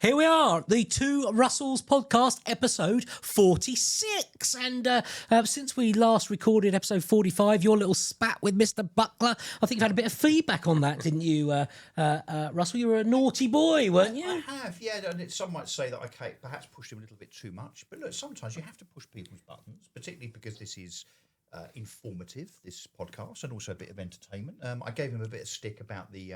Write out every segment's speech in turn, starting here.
Here we are, the Two Russells podcast, episode 46. And since we last recorded episode 45, your little spat with Mr. Buckler, I think you had a bit of feedback on that, didn't you, Russell? You were a naughty boy, weren't you? I have, yeah. And some might say that I perhaps pushed him a little bit too much. But look, sometimes you have to push people's buttons, particularly because this is informative, this podcast, and also a bit of entertainment. I gave him a bit of stick about the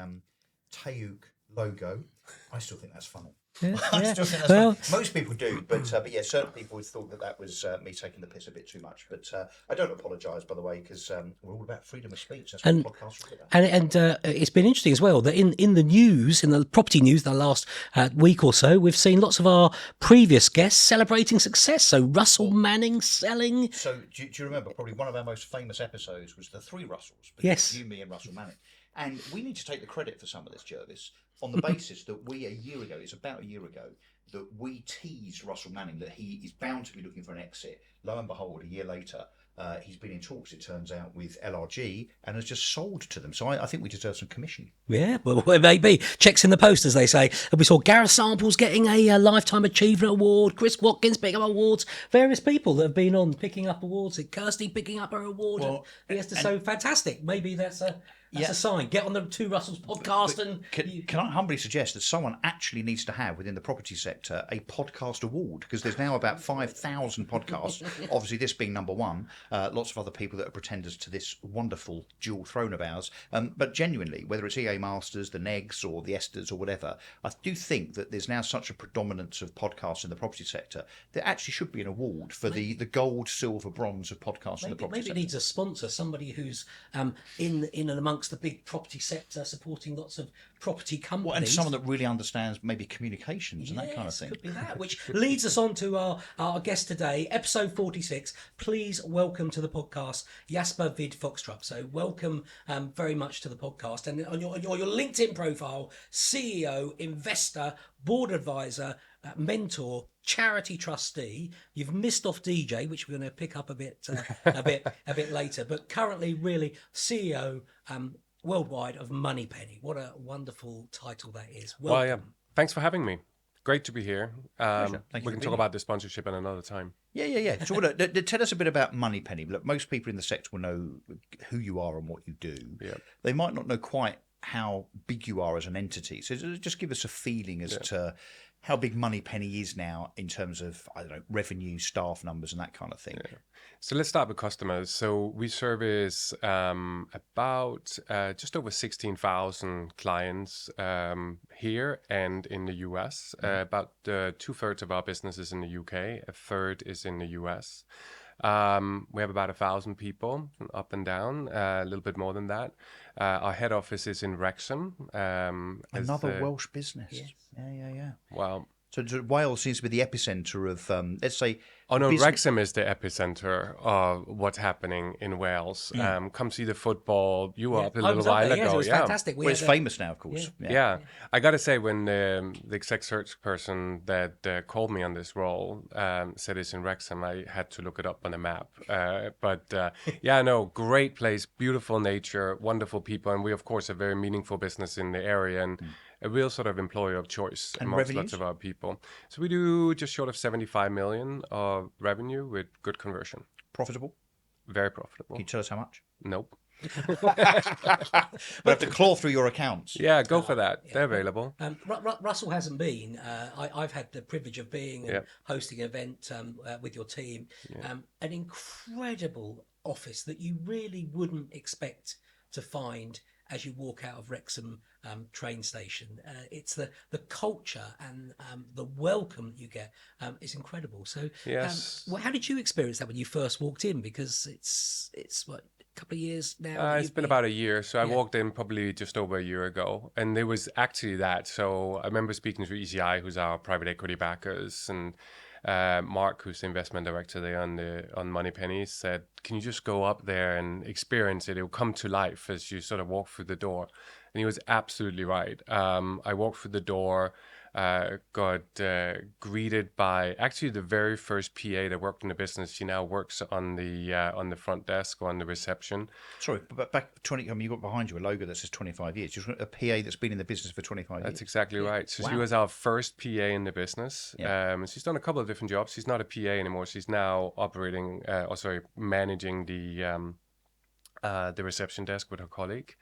Tayuk logo. I still think that's funny. Yeah, I still think that's funny. Most people do, but yeah, certain people thought that was me taking the piss a bit too much. But I don't apologise, by the way, because we're all about freedom of speech. That's what the podcast is about. And it's been interesting as well that in the news, in the property news, the last week or so, we've seen lots of our previous guests celebrating success. So Russell Manning selling. So do you remember? Probably one of our most famous episodes was the three Russells. Yes, you, me, and Russell Manning. And we need to take the credit for some of this, Jervis, on the basis that we it's about a year ago, that we teased Russell Manning that he is bound to be looking for an exit. Lo and behold, a year later, he's been in talks, it turns out, with LRG and has just sold to them. So I think we deserve some commission. Yeah, well, maybe. Checks in the post, as they say. And we saw Gareth Samples getting a Lifetime Achievement Award, Chris Watkins picking up awards, various people that have been on picking up awards, Kirsty picking up her award. Well, so fantastic. Maybe that's a sign. Get on the Two Russells podcast. Can I humbly suggest that someone actually needs to have, within the property sector, a podcast award? Because there's now about 5,000 podcasts, obviously this being number one, lots of other people that are pretenders to this wonderful dual throne of ours. But genuinely, whether it's EA Masters, the Negs or the Esters or whatever, I do think that there's now such a predominance of podcasts in the property sector, there actually should be an award for the gold, silver, bronze of podcasts in the property sector. Maybe it needs a sponsor, somebody who's in and amongst the big property sector, supporting lots of property companies. And someone that really understands maybe communications and that kind of thing. Could be that, which leads us on to our guest today, episode 46. Please welcome to the podcast, Jesper With-Fogstrup. So welcome very much to the podcast. And on your LinkedIn profile, CEO, investor, board advisor, mentor, charity trustee. You've missed off DJ, which we're going to pick up a bit later. But currently, really CEO worldwide of Moneypenny. What a wonderful title that is. Welcome. Well, yeah. Thanks for having me. Great to be here. We can talk about the sponsorship at another time. Yeah. So tell us a bit about Moneypenny. Look, most people in the sector will know who you are and what you do. Yeah. They might not know quite how big you are as an entity. So just give us a feeling as to how big Moneypenny is now in terms of, I don't know, revenue, staff numbers and that kind of thing. Yeah. So let's start with customers. So we service about just over 16,000 clients here and in the US. About 2/3 of our business is in the UK, a third is in the US. We have about 1,000 people up and down, a little bit more than that. Our head office is in Wrexham. Another Welsh business. Yes. Yeah. Well, so Wales seems to be the epicentre of, let's say... Oh, no, Wrexham is the epicenter of what's happening in Wales. Come see the football. You were up a little while ago. It was fantastic. Well, it's famous now, of course. Yeah. I got to say, when the exec search person that called me on this role said it's in Wrexham, I had to look it up on a map. Great place, beautiful nature, wonderful people. And we, of course, a very meaningful business in the area. And a real sort of employer of choice amongst lots of our people. So we do just short of 75 million of revenue with good conversion. Profitable? Very profitable. Can you tell us how much? Nope. We'll have to claw through your accounts. Yeah, go for that. They're available. Russell hasn't been. I've had the privilege of being and hosting an event with your team. An incredible office that you really wouldn't expect to find as you walk out of Wrexham train station. It's the culture and the welcome you get is incredible. So, yes. How did you experience that when you first walked in? Because it's what, a couple of years now? It's been about a year. So I walked in probably just over a year ago. And it was actually that. So I remember speaking to ECI, who's our private equity backers, and Mark, who's the investment director there on Moneypenny, said, can you just go up there and experience it? It will come to life as you sort of walk through the door. And he was absolutely right. I walked through the door. got greeted by actually the very first PA that worked in the business. She now works on the front desk or on the reception. Sorry, but back 20. I mean, you got behind you a logo that says 25 years. You've got a PA that's been in the business for 25 That's years. exactly right. So she Wow. was our first PA in the business. Yeah. And she's done a couple of different jobs. She's not a PA anymore. She's now managing the reception desk with her colleague,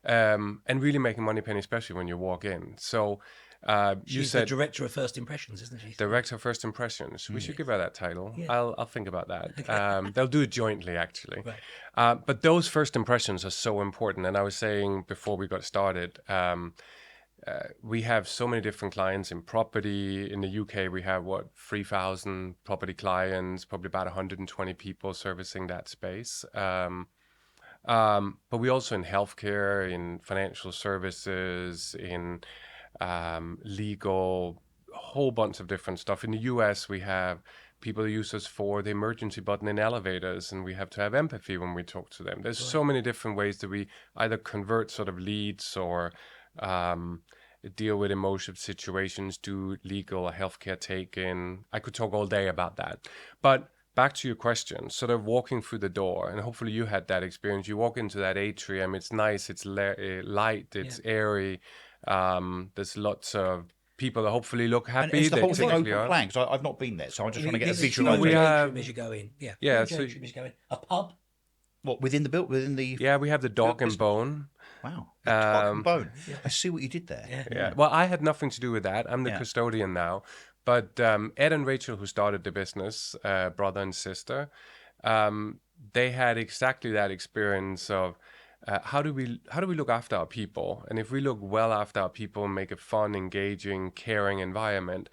and really making Moneypenny, especially when you walk in. So you She's said the director of first impressions, isn't she? director of first impressions. We should give her that title. Yeah. I'll think about that. They'll do it jointly, actually. Right. But those first impressions are so important. And I was saying before we got started, we have so many different clients in property. In the UK, we have 3,000 property clients, probably about 120 people servicing that space. But we also in healthcare, in financial services, in legal, a whole bunch of different stuff. In the US, we have people who use us for the emergency button in elevators, and we have to have empathy when we talk to them. There's so many different ways that we either convert sort of leads or deal with emotive situations, do legal or healthcare take-in. I could talk all day about that. But back to your question, sort of walking through the door, and hopefully you had that experience. You walk into that atrium, it's nice, it's light, it's airy. There's lots of people that hopefully look happy. And is the they whole thing typically open are. plan? Because I've not been there, so I'm just trying to get a There's visual huge We idea. have- atrium as you go in. Yeah. Yeah, Huge so- atrium as you go in. A pub. What, within the... Yeah, we have the dog and business. bone. Wow. The tuck and bone. Yeah. I see what you did there. Yeah. Yeah. Well, I had nothing to do with that. I'm the Yeah. custodian now. But Ed and Rachel, who started the business, brother and sister, they had exactly that experience of how do we look after our people? And if we look well after our people and make a fun, engaging, caring environment,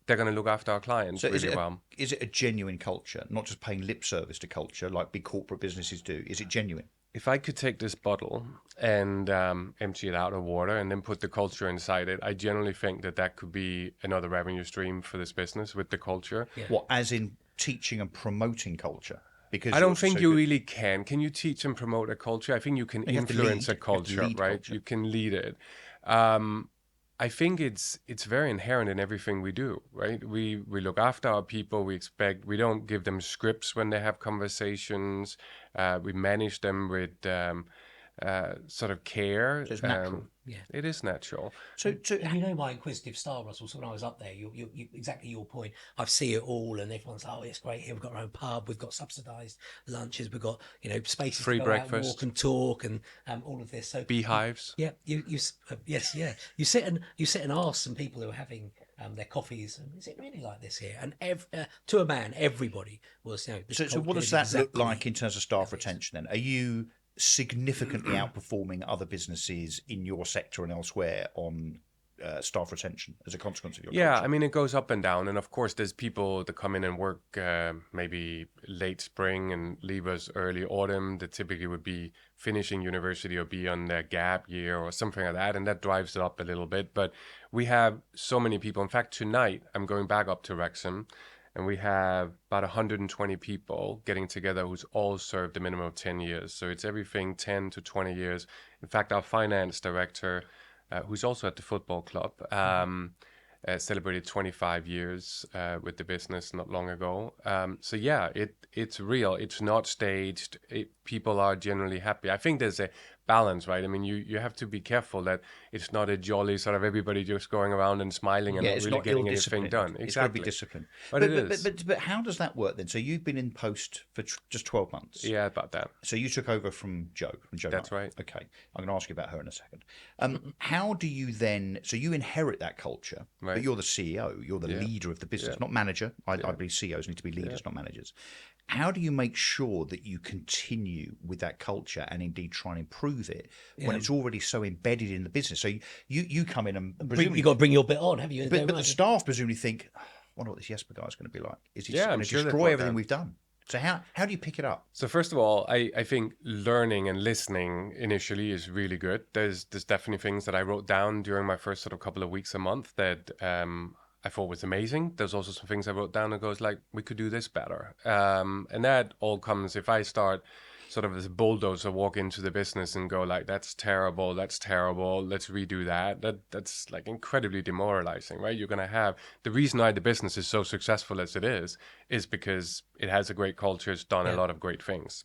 they're going to look after our clients So really well. is it a genuine culture, not just paying lip service to culture like big corporate businesses do? Is it genuine? If I could take this bottle and empty it out of water and then put the culture inside it, I generally think that could be another revenue stream for this business with the culture. Yeah. What, as in teaching and promoting culture? Because I you're don't think so you good- really can. Can you teach and promote a culture? I think you can You have to influence lead. a You have to culture, lead right? culture. You can lead it. I think it's very inherent in everything we do, right? We look after our people. We don't give them scripts when they have conversations. We manage them with sort of care. So it's natural. Yeah. It is natural. So And you know my inquisitive style, Russell. So when I was up there, you exactly your point. I see it all, and everyone's like, "Oh, it's great here. We've got our own pub. We've got subsidised lunches. We've got spaces Free to go out, breakfast. walk and talk, and all of this." So Beehives. yeah, yes, yeah. You sit and ask some people who are having their coffees. Is it really like this here? And to a man, everybody was. This So what culture does is that look exactly- like in terms of staff retention then? Are you significantly outperforming other businesses in your sector and elsewhere on staff retention as a consequence of your Yeah, culture? I mean, it goes up and down. And of course, there's people that come in and work maybe late spring and leave us early autumn that typically would be finishing university or be on their gap year or something like that. And that drives it up a little bit. But we have so many people. In fact, tonight, I'm going back up to Wrexham. And we have about 120 people getting together who's all served a minimum of 10 years. So it's everything 10 to 20 years. In fact, our finance director, who's also at the football club, celebrated 25 years with the business not long ago. So yeah, it's real. It's not staged. People are generally happy. I think there's a balance, right? I mean, you have to be careful that it's not a jolly sort of everybody just going around and smiling and Yeah, not it's really not getting anything ill-disciplined. done. It's got to Exactly. be disciplined. But it is. But how does that work then? So you've been in post for just 12 months. Yeah, about that. So you took over from Joe. That's Knight. right. Okay. I'm going to ask you about her in a second. How do you then... So you inherit that culture, but Right. you're the CEO. You're the Yeah. leader of the business, Yeah. not manager. I believe CEOs need to be leaders, not managers. How do you make sure that you continue with that culture and indeed try and improve it when it's already so embedded in the business? So you come in and presumably... You got to bring your bit on, have you? But the staff presumably think, I wonder what this Jesper guy's going to be like. Is he Yeah, going I'm to sure they've destroy got everything that. we've done? So how do you pick it up? So first of all, I think learning and listening initially is really good. There's definitely things that I wrote down during my first sort of couple of weeks, a month that I thought was amazing. There's also some things I wrote down that goes like, we could do this better. And that all comes if I start sort of as a bulldozer walk into the business and go like, that's terrible, let's redo that's like incredibly demoralizing, right? You're going to have the reason why the business is so successful as it is because it has a great culture. It's done a lot of great things.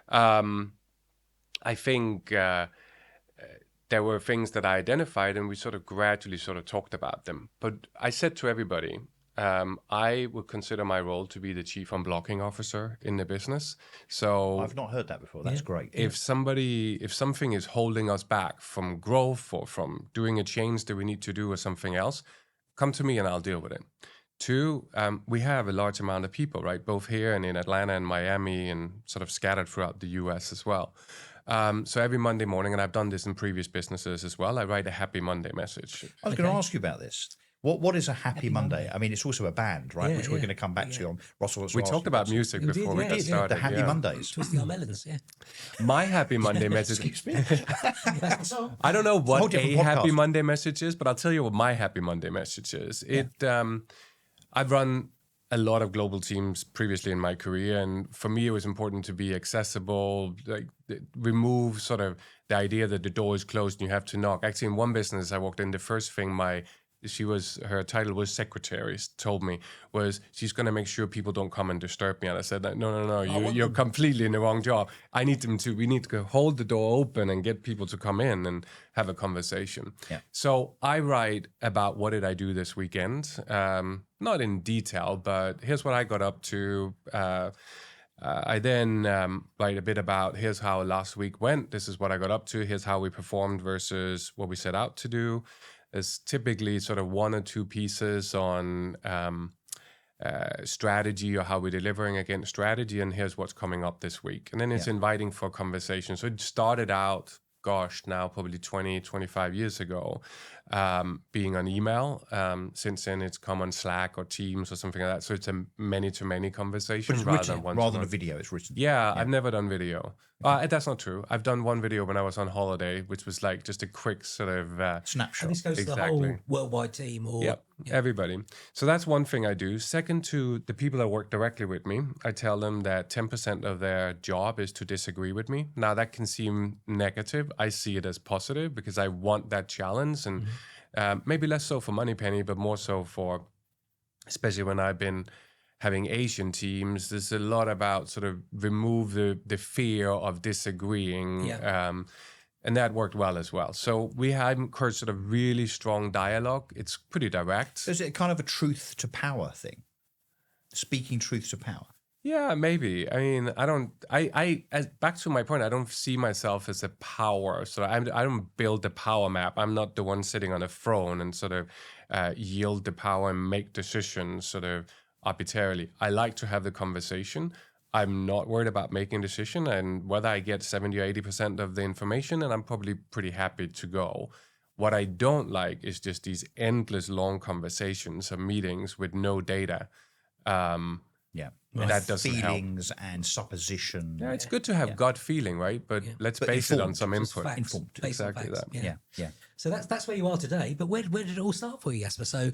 I think there were things that I identified, and we sort of gradually sort of talked about them. But I said to everybody, I would consider my role to be the chief unblocking officer in the business. So I've not heard that before. That's great. if something is holding us back from growth or from doing a change that we need to do or something else, come to me and I'll deal with it. Two, we have a large amount of people, right? Both here and in Atlanta and Miami and sort of scattered throughout the US as well. So every Monday morning, and I've done this in previous businesses as well, I write a happy Monday message. I was going to ask you about this. What is a happy Monday? I mean, it's also a band, right? Which we're going to come back to on Russell. We talked about music before we got started. The Happy Mondays. Twisting our melons, My happy Monday message. Excuse me. I don't know what whole different a happy podcast. Monday message is, but I'll tell you what my happy Monday message is. I've run a lot of global teams previously in my career, and for me, it was important to be accessible, like remove sort of the idea that the door is closed and you have to knock. Actually, in one business I walked in, the first thing her title was secretary, told me was she's going to make sure people don't come and disturb me. And I said, no, you're completely in the wrong job. We need to hold the door open and get people to come in and have a conversation. Yeah. So I write about what did I do this weekend, not in detail, but here's what I got up to. I then write a bit about here's how last week went. This is what I got up to. Here's how we performed versus what we set out to do. There's typically sort of one or two pieces on strategy or how we're delivering against strategy, and here's what's coming up this week. And then it's inviting for conversation. So it started out, now probably 20, 25 years ago, being on email. Since then, it's come on Slack or Teams or something like that. So it's a many-to-many conversation Rather than a video, it's written. Yeah, I've never done video. That's not true. I've done one video when I was on holiday, which was like just a quick sort of snapshot. And this goes to the whole worldwide team, or everybody. So that's one thing I do. Second, to the people that work directly with me, I tell them that 10% of their job is to disagree with me. Now that can seem negative. I see it as positive because I want that challenge, and maybe less so for Moneypenny, but more so for, especially when I've been having Asian teams, there's a lot about sort of remove the fear of disagreeing. And that worked well as well. So we have encouraged sort of really strong dialogue. It's pretty direct. So is it kind of a truth to power thing? Speaking truth to power? Yeah, maybe. I mean, back to my point, I don't see myself as a power. So I don't build the power map. I'm not the one sitting on a throne and sort of yield the power and make decisions sort of arbitrarily. I like to have the conversation. I'm not worried about making a decision, and whether I get 70 or 80% of the information, and I'm probably pretty happy to go. What I don't like is just these endless long conversations or meetings with no data. That doesn't feelings help. And supposition. Yeah, it's good to have gut feeling, right? But let's base it on some input. Informed. Exactly that. Yeah. So that's where you are today. But where did it all start for you, Jesper? So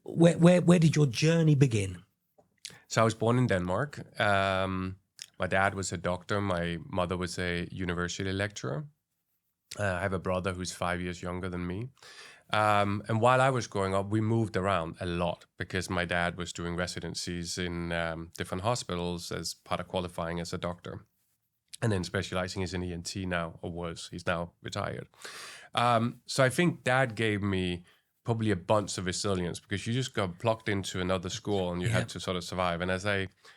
where did your journey begin? So I was born in Denmark. My dad was a doctor. My mother was a university lecturer. I have a brother who's 5 years younger than me. And while I was growing up, we moved around a lot because my dad was doing residencies in different hospitals as part of qualifying as a doctor. And then specializing as an ENT now, or was. He's now retired. So I think Dad gave me probably a bunch of resilience because you just got plugged into another school and you had to sort of survive. And as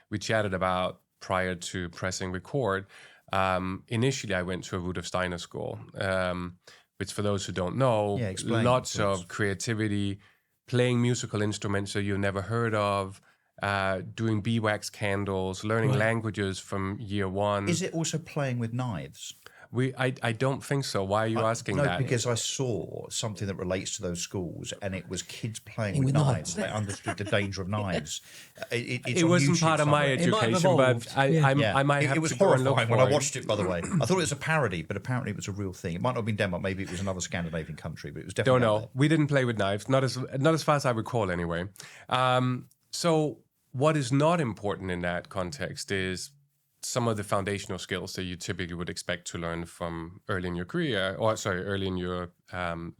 we chatted about prior to pressing record, initially I went to a Rudolf Steiner school, which for those who don't know, lots of creativity, playing musical instruments that you've never heard of, doing beeswax candles, learning languages from year one. Is it also playing with knives? I don't think so. Why are you asking that? No, because I saw something that relates to those schools, and it was kids playing with knives. They understood the danger of knives. It wasn't part of my education, but I might have it was to go and look horrifying for when it. I watched it, by the way. I thought it was a parody, but apparently it was a real thing. It might not have been Denmark. Maybe it was another Scandinavian country, but it was definitely Don't know. We didn't play with knives. Not as far as I recall, anyway. So what is not important in that context is some of the foundational skills that you typically would expect to learn from early in your career, or sorry, early in your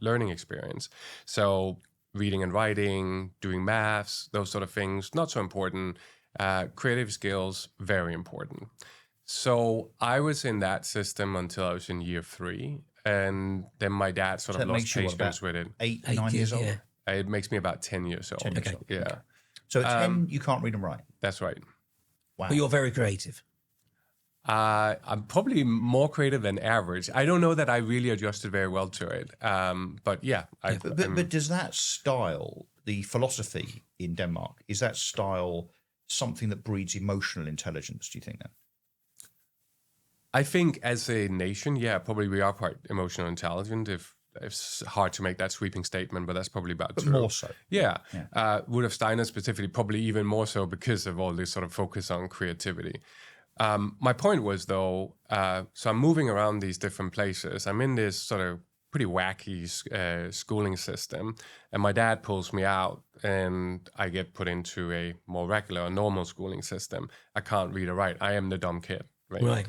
learning experience. So reading and writing, doing maths, those sort of things, not so important. Creative skills, very important. So I was in that system until I was in year 3. And then my dad sort So of that lost makes you what, patience about with it. 8, 9 years old? Yeah. It makes me about 10 years old. 10 years old. Yeah, So at 10, you can't read and write. that's right. Wow. But you're very creative. I'm probably more creative than average. I don't know that I really adjusted very well to it. But yeah. But does that style, the philosophy in Denmark, is that style something that breeds emotional intelligence, do you think then? I think as a nation, yeah, probably we are quite emotional intelligent. If it's hard to make that sweeping statement, but that's probably about But true. more so. Yeah. Rudolf Steiner specifically, probably even more so because of all this sort of focus on creativity. My point was, though, so I'm moving around these different places. I'm in this sort of pretty wacky schooling system, and my dad pulls me out, and I get put into a more regular, normal schooling system. I can't read or write. I am the dumb kid, right?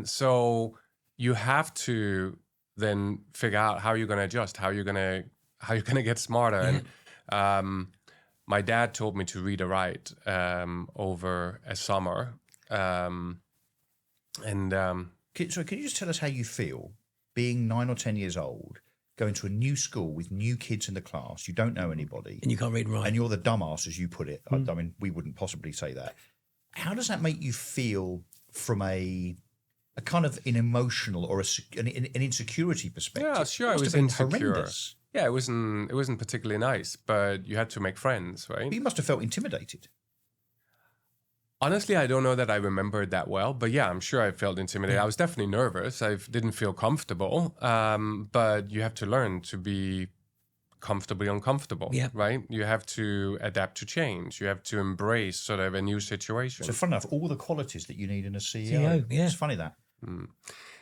So you have to then figure out how you're going to adjust, how you're going to get smarter. Yeah. And my dad told me to read or write over a summer. So can you just tell us how you feel being 9 or 10 years old, going to a new school with new kids in the class, you don't know anybody, And you can't read and write. and you're the dumbass, as you put it. I mean, we wouldn't possibly say that. How does that make you feel from a kind of an emotional or an insecurity perspective? Yeah, sure, It I must was have been insecure. horrendous. Yeah, it wasn't particularly nice, but you had to make friends, right? But you must have felt intimidated. Honestly, I don't know that I remember it that well, but yeah, I'm sure I felt intimidated. I was definitely nervous. I didn't feel comfortable, but you have to learn to be comfortably uncomfortable, Yeah. right? You have to adapt to change. You have to embrace sort of a new situation. So, fun enough, all the qualities that you need in a CEO. CEO, yeah. It's funny that.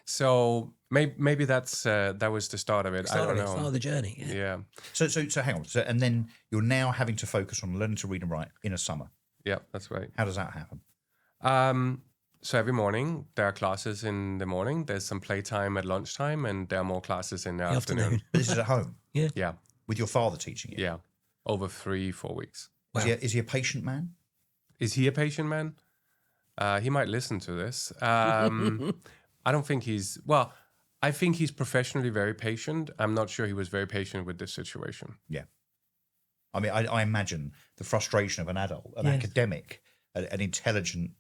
So maybe that was the start of it. I don't know. Start of the journey. Yeah. Yeah, So hang on. So, and then you're now having to focus on learning to read and write in a summer. yeah, that's right. How does that happen? So every morning there are classes in the morning. There's some playtime at lunchtime, and there are more classes in the afternoon. But this is at home Yeah, with your father teaching you. yeah, over 3-4 weeks. Wow. Is he a patient man? Is he a patient man? He might listen to this. I don't think he's, well, I think he's professionally very patient. I'm not sure he was very patient with this situation. Yeah. I mean, I imagine the frustration of an adult, an Yes. academic, an intelligent,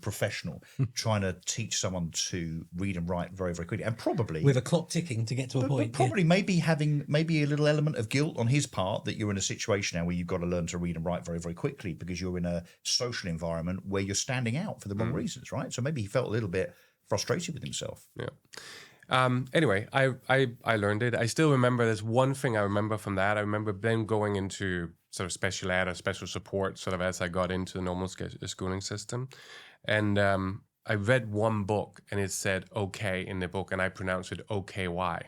professional trying to teach someone to read and write very, very quickly, and probably With a clock ticking to get to a but point. probably maybe having maybe a little element of guilt on his part that you're in a situation now where you've got to learn to read and write very, very quickly because you're in a social environment where you're standing out for the wrong reasons, right? So maybe he felt a little bit frustrated with himself. Yeah. Anyway, I learned it. I still remember there's one thing I remember from that. I remember then going into sort of special ed or special support sort of as I got into the normal schooling system. And I read one book and it said okay in the book and I pronounced it OKY.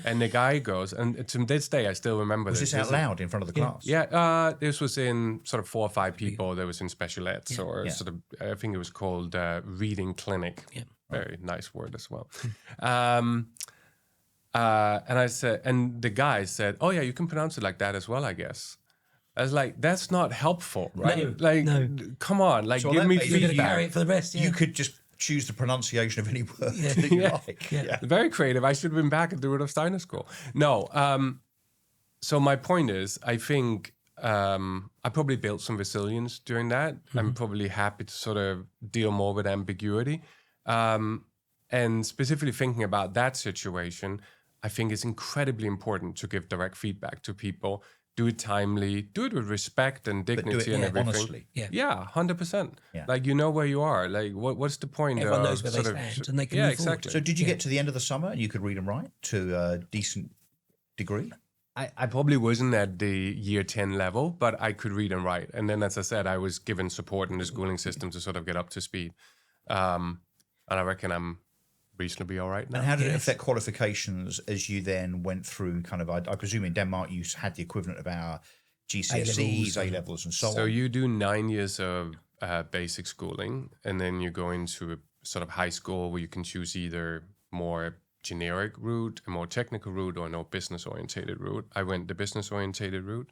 And the guy goes, and to this day I still remember Was this out loud in front of the class? Yeah, this was in sort of 4 or 5 people that was in special ed. Or Yeah. sort of, I think it was called reading clinic. Yeah. Very nice word as well. And I said, and the guy said, oh yeah, you can pronounce it like that as well, I guess. I was like, that's not helpful, right? No. Come on, like So give that me makes You're going to feedback. carry it for the rest. Yeah. You could just choose the pronunciation of any word Yeah. that you Yeah. like. Yeah. Very creative. I should have been back at the Rudolf Steiner School. No. So my point is, I think I probably built some resilience during that. I'm probably happy to sort of deal more with ambiguity. And specifically thinking about that situation, I think it's incredibly important to give direct feedback to people. Do it timely, do it with respect and But do dignity it and everything. honestly. Yeah. 100%. Yeah. Like you know where you are. Like what's the point? Everyone of knows where they sort of- stand and they can yeah, move forward. exactly. So did you get to the end of the summer and you could read and write to a decent degree? I probably wasn't at the year 10 level, but I could read and write. And then, as I said, I was given support in the schooling system to sort of get up to speed. And I reckon I'm reasonably all right now. And how did it Yes. affect qualifications as you then went through kind of, I presume in Denmark you had the equivalent of our GCSEs, A-levels, A-levels and so So on. you do 9 years of basic schooling, and then you go into a sort of high school where you can choose either more generic route, a more technical route, or no business-orientated route. I went the business-orientated route,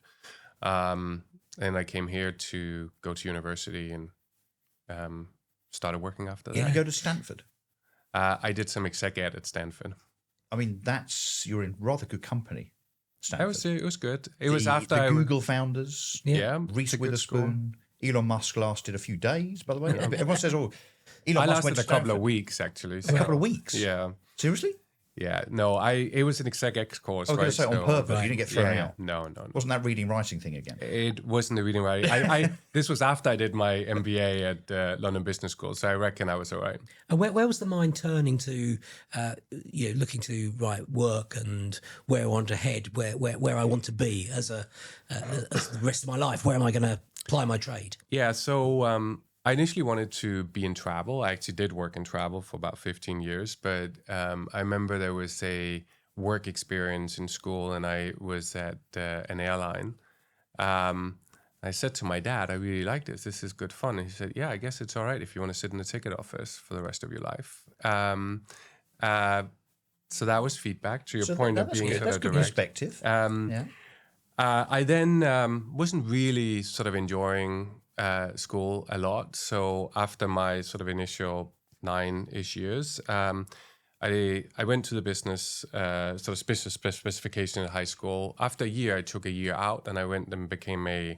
and I came here to go to university and started working after Did that. you go to Stanford? I did some exec ed at Stanford. I mean, you're in rather good company. Stanford. It was good. It was after the I Google founders. yeah Reese it's a good school. Witherspoon. Elon Musk lasted a few days, by the way. Everyone says, "Oh, Elon I Musk went lasted to a couple of Stanford." weeks actually. A So, couple of weeks. Yeah, Seriously? yeah. No, it was an exec ed course. I was going to say on purpose. You didn't get thrown out. No. Wasn't that reading writing thing again? It wasn't the reading writing. This was after I did my MBA at London Business School, so I reckon I was all right. And where was the mind turning to, looking to work and where I want to head, where I want to be as the rest of my life? Where am I going to ply my trade? Yeah, so I initially wanted to be in travel. I actually did work in travel for about 15 years, but I remember there was a work experience in school, and I was at an airline. I said to my dad, I really like this. This is good fun. And he said, yeah, I guess it's all right if you want to sit in the ticket office for the rest of your life. So that was feedback to your point of being good. sort That's of good direct. perspective. I then wasn't really sort of enjoying school a lot. So after my sort of initial 9-ish years, I went to the business sort of specification at high school. After a year, I took a year out, and I went and became a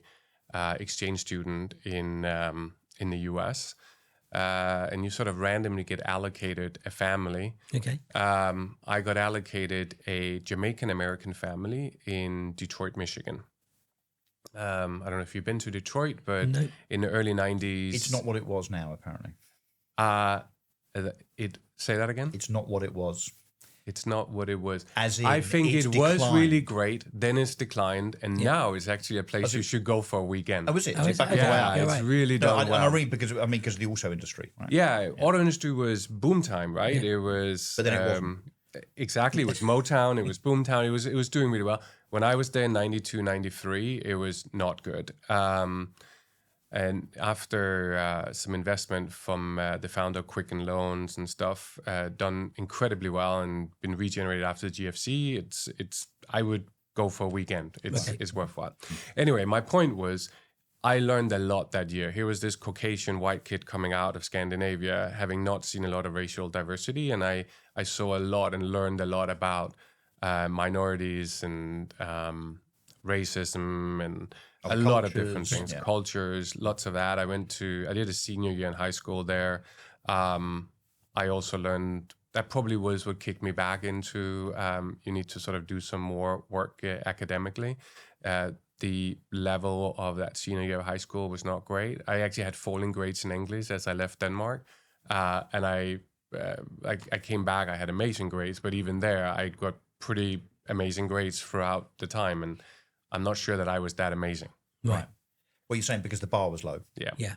exchange student in the US. And you sort of randomly get allocated a family. Okay. I got allocated a Jamaican American family in Detroit, Michigan. I don't know if you've been to Detroit, but No. in the early 90s... It's not what it was now, apparently. Say that again? It's not what it was. It's not what it was. As in, I think it's it was declined. really great. Then it's declined, and now it's actually a place you should go for a weekend. Oh, is it? Oh, Is it is back it? in the Yeah, way? you're it's right. really No, done well. I read because of the auto industry, right? Yeah, auto industry was boom time, right? It was, But then it wasn't. Exactly, it was Motown, it was Boomtown, it was doing really well. When I was there in 92, 93, it was not good. And after some investment from the founder of Quicken Loans and stuff, done incredibly well and been regenerated after the GFC, it's I would go for a weekend. It's worthwhile. Anyway, my point was, I learned a lot that year. Here was this Caucasian white kid coming out of Scandinavia, having not seen a lot of racial diversity, and I saw a lot and learned a lot about minorities and racism and a lot of different things, cultures, lots of that. I did a senior year in high school there. I also learned, that probably was what kicked me back into, you need to sort of do some more work academically. The level of that senior year of high school was not great. I actually had falling grades in English as I left Denmark. And I came back, I had amazing grades, but even there, I got pretty amazing grades throughout the time. And I'm not sure that I was that amazing. Right. What you're saying, because the bar was low. Yeah.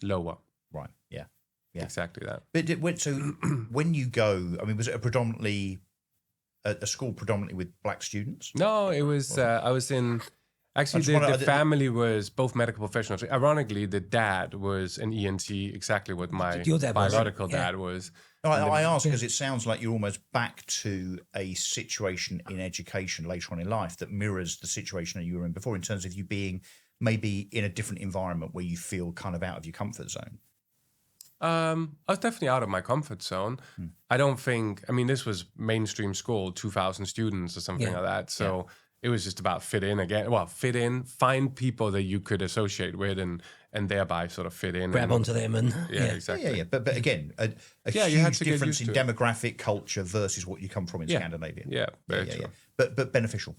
Lower. Right. Yeah. Exactly that. But so when you go, I mean, was it a school predominantly with black students? No, it was, I was in... Actually, the family was both medical professionals. Ironically, the dad was an ENT, exactly what my biological dad was. No, I ask because it sounds like you're almost back to a situation in education later on in life that mirrors the situation that you were in before, in terms of you being maybe in a different environment where you feel kind of out of your comfort zone. I was definitely out of my comfort zone. I don't think, I mean, this was mainstream school, 2,000 students or something like that. So it was just about fit in again. Well, fit in, find people that you could associate with and thereby sort of fit in. Grab onto them and... Exactly. Yeah. But again, a huge difference in demographic culture versus what you come from in Scandinavia. Yeah, very true. But beneficial.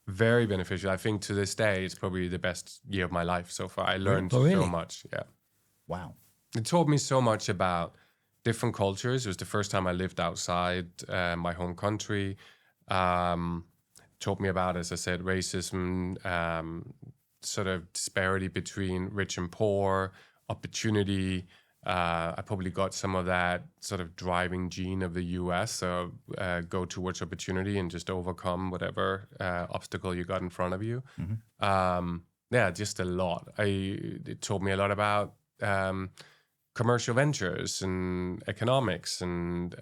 Very beneficial. I think to this day, it's probably the best year of my life so far. I learned so much. Yeah. Wow. It taught me so much about different cultures. It was the first time I lived outside my home country. Taught me about, as I said, racism, sort of disparity between rich and poor, opportunity. I probably got some of that sort of driving gene of the US. So go towards opportunity and just overcome whatever obstacle you got in front of you. Mm-hmm. Just a lot. It taught me a lot about commercial ventures and economics and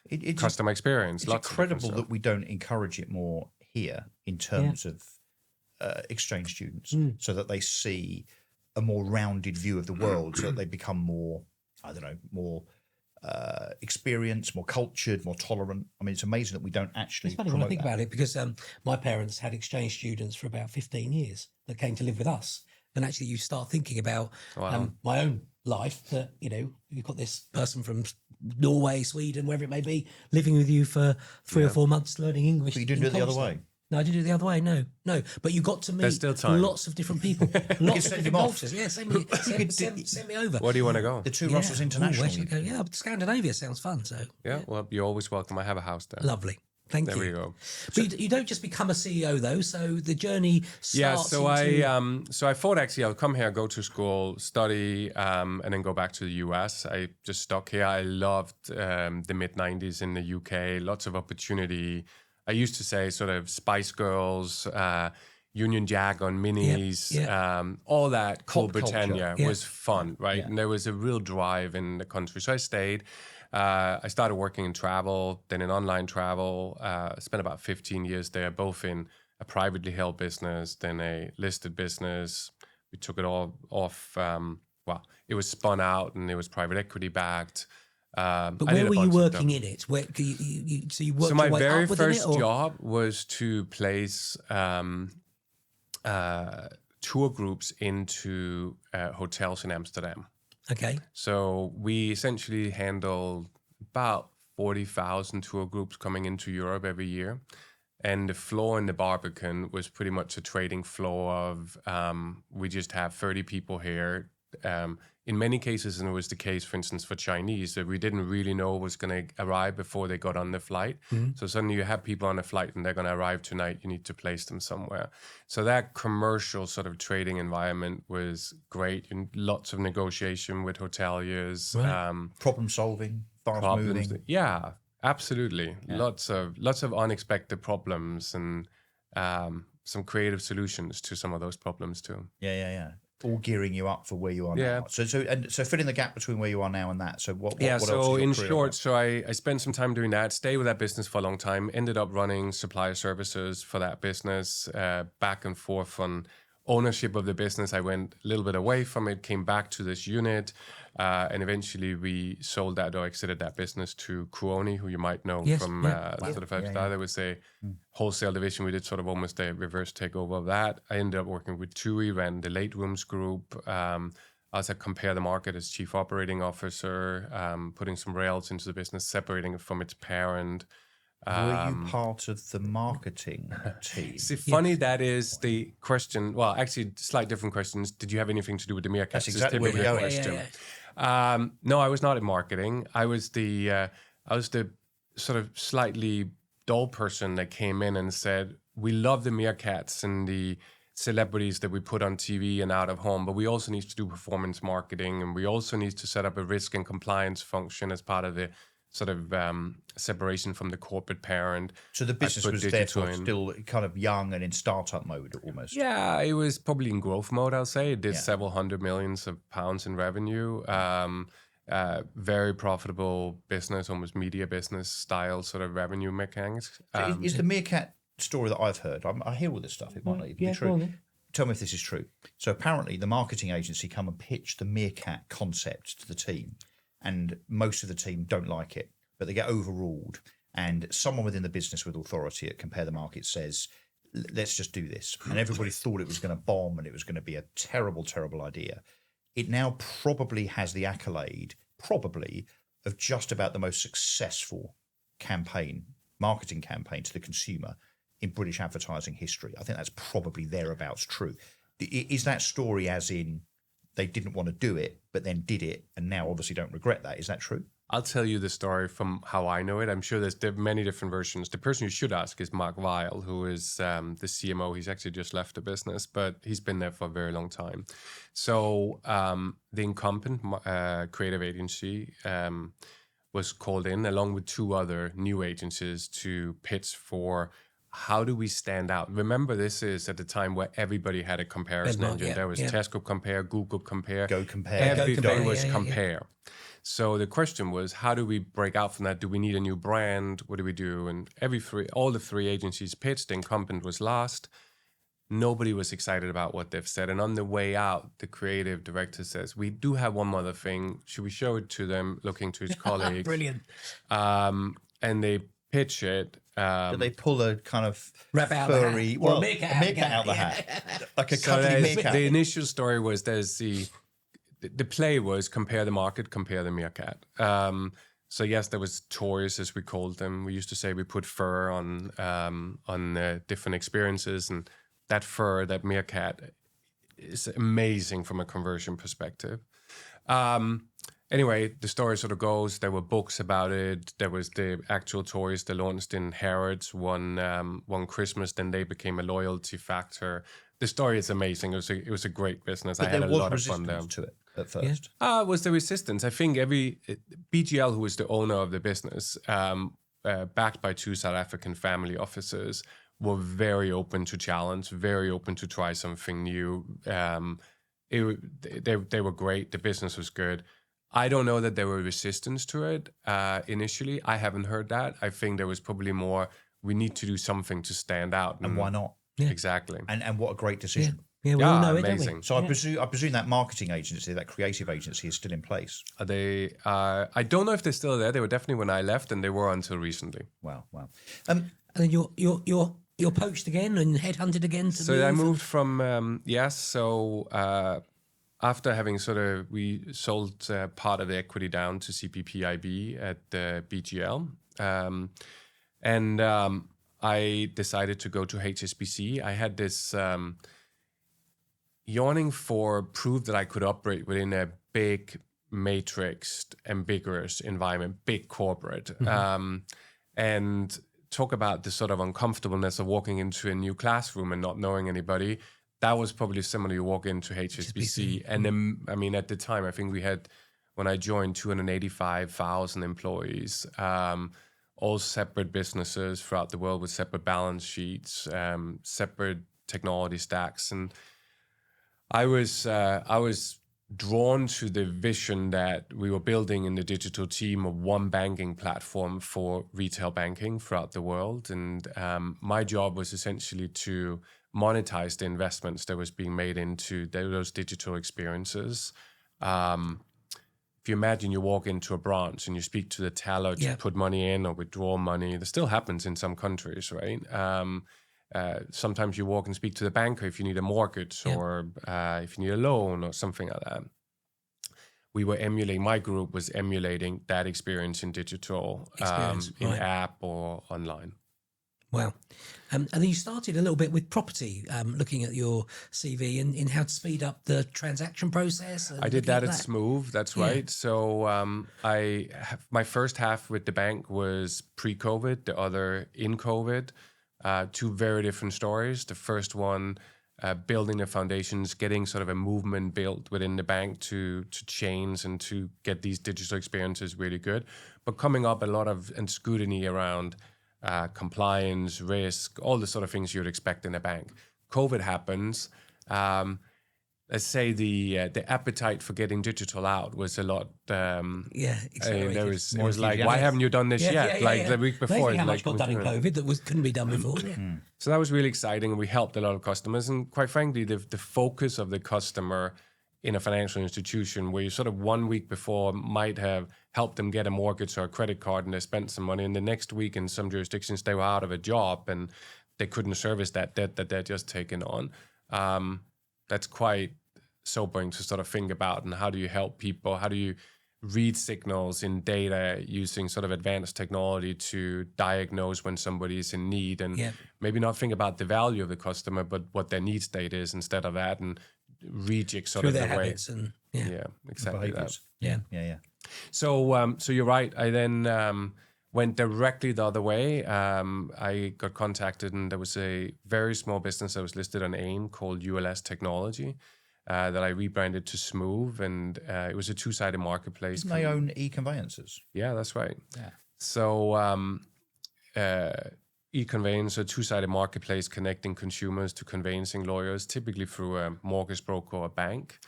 It's customer experience. It's Lots of different incredible stuff. that we don't encourage it more here in terms of exchange students, so that they see a more rounded view of the world, so that they become more, I don't know, more experienced, more cultured, more tolerant. I mean, it's amazing that we don't actually It's funny when I promote think that. about it, because my parents had exchange students for about 15 years that came to live with us. And actually, you start thinking about my own life, that, you know, you've got this person from Norway, Sweden, wherever it may be, living with you for 3 or 4 months learning English. But you didn't do it the other way. No, I didn't do it the other way. No. But you got to meet still time. lots of different people, lots of send different him off. cultures. Yeah, send me over. Where do you want to go? The Two Yeah. Russells Ooh, International. where should I go? Yeah, Scandinavia sounds fun. So Yeah, well, you're always welcome. I have a house there. lovely. Thank There you. we go. But you don't just become a CEO though. So the journey starts. Yeah, so into... I thought actually I'll come here, go to school, study, and then go back to the US. I just stuck here. I loved the mid '90s in the UK. Lots of opportunity. I used to say sort of Spice Girls, Union Jack on minis, all that cool Pop culture. Britannia was fun, right? Yeah. And there was a real drive in the country. So I stayed. I started working in travel, then in online travel. Spent about 15 years there, both in a privately held business, then a listed business. We took it all off. It was spun out and it was private equity backed. But where were you working in it? Where so you worked So my your way very up within first it, or? job was to place tour groups into hotels in Amsterdam. Okay. So we essentially handled about 40,000 tour groups coming into Europe every year. And the floor in the Barbican was pretty much a trading floor of we just have 30 people here. In many cases, and it was the case, for instance, for Chinese, that we didn't really know was going to arrive before they got on the flight. So suddenly you have people on a flight and they're going to arrive tonight. You need to place them somewhere. So that commercial sort of trading environment was great. And lots of negotiation with hoteliers. Right. Problem solving, fast Problems. moving. Yeah, absolutely. Lots of unexpected problems and some creative solutions to some of those problems too. Yeah. All gearing you up for where you are Yeah. now. So filling the gap between where you are now and that. So what else So is your in career short, about? so I spent some time doing that, stayed with that business for a long time, ended up running supplier services for that business, back and forth on ownership of the business. I went a little bit away from it, came back to this unit, and eventually we sold that or exited that business to Kuoni, who you might know Yes, from yeah. sort of Five-Star. There was a wholesale division. We did sort of almost a reverse takeover of that. I ended up working with TUI, ran the late rooms group. I was at Compare the Market as chief operating officer, putting some rails into the business, separating it from its parent. Were you part of the marketing team? See, funny that is the question. Well, actually, slight different questions. Did you have anything to do with the Meerkat? That's exactly where Typically we're a going. question. No, I was not in marketing. I was the sort of slightly dull person that came in and said, "We love the Meerkats and the celebrities that we put on TV and out of home, but we also need to do performance marketing, and we also need to set up a risk and compliance function as part of the sort of separation from the corporate parent." So the business put was digital therefore in. still kind of young and in startup mode almost. Yeah, it was probably in growth mode, I'll say. It did several hundred millions of pounds in revenue. Very profitable business, almost media business style sort of revenue mechanics. So is the Meerkat story that I've heard, I hear all this stuff, it might not even be true. Tell me if this is true. So apparently the marketing agency come and pitch the Meerkat concept to the team, and most of the team don't like it, but they get overruled. And someone within the business with authority at Compare the Market says, let's just do this. And everybody thought it was going to bomb and it was going to be a terrible, terrible idea. It now probably has the accolade, of just about the most successful marketing campaign to the consumer in British advertising history. I think that's probably thereabouts true. Is that story as in they didn't want to do it, but then did it, and now obviously don't regret that? Is that true? I'll tell you the story from how I know it. I'm sure there's many different versions. The person you should ask is Mark Weil, who is the CMO. He's actually just left the business, but he's been there for a very long time. So the incumbent creative agency was called in along with two other new agencies to pitch for how do we stand out? Remember, this is at the time where everybody had a comparison Benchmark, engine. yeah, There was yeah. Tesco Compare, Google Compare, Go Compare. everything Compare, was yeah, yeah, yeah. Compare. So the question was, how do we break out from that? Do we need a new brand? What do we do? And all the three agencies pitched. Incumbent was last. Nobody was excited about what they've said. And on the way out, the creative director says, we do have one other thing. Should we show it to them? Looking to his colleagues. Brilliant. And they pitch it. Did they pull a kind of Rabbit out the hat. furry, Or a well, meerkat out the yeah. hat, like a So cuddly meerkat? the initial story was there's the play was compare the market, compare the meerkat. So yes, there was toys, as we called them. We used to say we put fur on different experiences, and that fur, that meerkat, is amazing from a conversion perspective. Anyway, the story sort of goes, there were books about it. There was the actual toys they launched in Harrods one Christmas. Then they became a loyalty factor. The story is amazing. It was a great business. But I had there a was lot of fun there. resistance to it at first. Was the resistance. I think BGL, who was the owner of the business, backed by two South African family officers, were very open to challenge, very open to try something new. They were great. The business was good. I don't know that there were resistance to it initially. I haven't heard that. I think there was probably more, we need to do something to stand out. And why not? Yeah. Exactly. And what a great decision. Yeah, we all know it, don't we? amazing. So I presume that marketing agency, that creative agency, is still in place. Are they? I don't know if they're still there. They were definitely when I left, and they were until recently. Wow. And then you're poached again and headhunted again. So I moved from after having we sold part of the equity down to CPPIB at BGL, and I decided to go to HSBC. I had this yawning for proof that I could operate within a big matrixed, ambiguous environment, big corporate, and talk about the sort of uncomfortableness of walking into a new classroom and not knowing anybody. That was probably similar. You walk into HSBC. And then, I mean, at the time, I think we had, when I joined, 285,000 employees, all separate businesses throughout the world with separate balance sheets, separate technology stacks. And I was drawn to the vision that we were building in the digital team of one banking platform for retail banking throughout the world. And my job was essentially to monetize the investments that was being made into those digital experiences. If you imagine you walk into a branch and you speak to the teller to put money in or withdraw money, that still happens in some countries, right? Sometimes you walk and speak to the banker if you need a mortgage or if you need a loan or something like that. My group was emulating that experience in digital, in app or online. Wow. And then you started a little bit with property, looking at your CV in how to speed up the transaction process. I did that at Smooth, that's right. So my first half with the bank was pre-COVID, the other in COVID. Two very different stories. The first one, building the foundations, getting sort of a movement built within the bank to change and to get these digital experiences really good. But coming up a lot of scrutiny around compliance, risk, all the sort of things you'd expect in a bank. COVID happens. Let's say the appetite for getting digital out was a lot. Accelerated. It was like, why haven't you done this yet? The week before. Amazing how much got done in COVID that couldn't be done before. So that was really exciting, and we helped a lot of customers. And quite frankly, the focus of the customer in a financial institution, where you sort of 1 week before might have helped them get a mortgage or a credit card, and they spent some money, and the next week in some jurisdictions they were out of a job and they couldn't service that debt that they're just taken on. That's quite sobering to sort of think about. And how do you help people? How do you read signals in data using sort of advanced technology to diagnose when somebody is in need, and maybe not think about the value of the customer, but what their need state is instead of that, and rejig sort Through of their the way. habits and Exactly that. Yeah. So you're right. I then went directly the other way. I got contacted, and there was a very small business that was listed on AIM called ULS Technology that I rebranded to Smooth, and it was a two-sided marketplace. Didn't they own e-conveyancers? Yeah, that's right. Yeah. So e-conveyancer, two-sided marketplace connecting consumers to conveyancing lawyers, typically through a mortgage broker or a bank.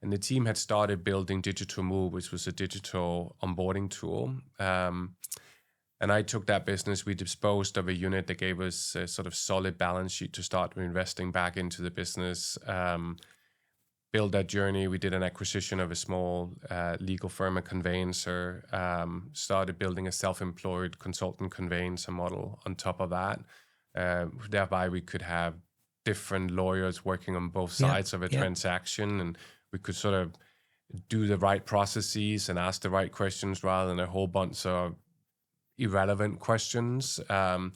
And the team had started building Digital Move, which was a digital onboarding tool. And I took that business. We disposed of a unit that gave us a sort of solid balance sheet to start investing back into the business. Build that journey. We did an acquisition of a small legal firm, a conveyancer, started building a self-employed consultant conveyancer model on top of that. Thereby we could have different lawyers working on both sides of a transaction, and we could sort of do the right processes and ask the right questions rather than a whole bunch of irrelevant questions. And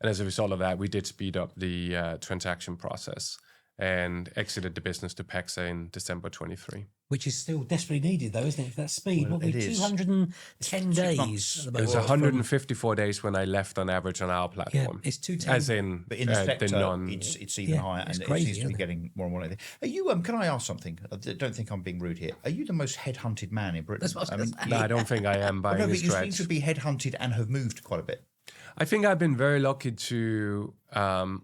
as a result of that, we did speed up the transaction process and exited the business to PEXA in December 23. Which is still desperately needed, though, isn't it? For that speed, Well, what it we is. 210 days. months. At the It was moment. 154 days when I left on average on our Yeah, platform. it's 210. As in, But in the sector, the non. it's even Yeah, higher, it's and crazy, it seems to be isn't it? getting more and more. Are you? Can I ask something? I don't think I'm being rude here. Are you the most headhunted man in Britain? That's what I was gonna say. No, I don't think I am by no, any but you seem stretch. to be headhunted and have moved quite a bit. I think I've been very lucky to